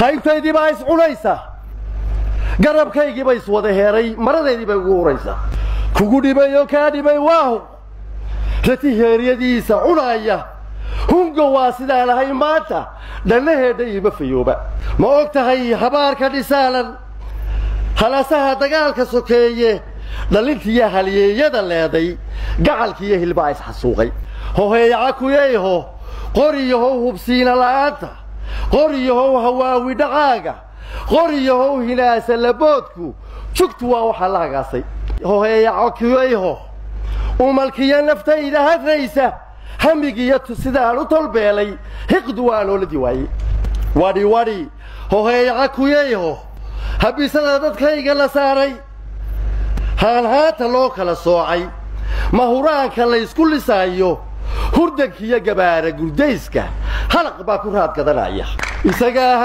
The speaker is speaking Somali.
haybtaydii baa is cunaysa garabkaygii bay is wada heeray maradeydii bay ugu uraysa kugu dhibayo kaa dhibay waahu rati heeryadiisa cunaya hunga waa sidaan ahay maanta dhannaheedha iima fayooba ma og tahay habaarka dhisaalan halasaha dagaalka sokeeye dhalintiiyo halyeeyada leeday gacalkiiyo hilbaa is xasuuqay hoheeyaca kuyeyho qoriyahow hubsiina la'aanta qoriyahow hawaawi dhacaaga qoriyahow hinaasa laboodku jugtu waa waxaa la hagaasay hoheeyaca kuyeyho umalkiyo naftayda hadraysa hamigiyo sidaan u tolbeelay hiqdu waa nooladii waaye wadhi hoheeyaca kuyeyho habisada dadkayga la saaray haanhaata loo kala soocay mahuraanka la isku lisaayo hurdankiyo gabaara gurdayska halaq baa ku raad gadanaya isagaa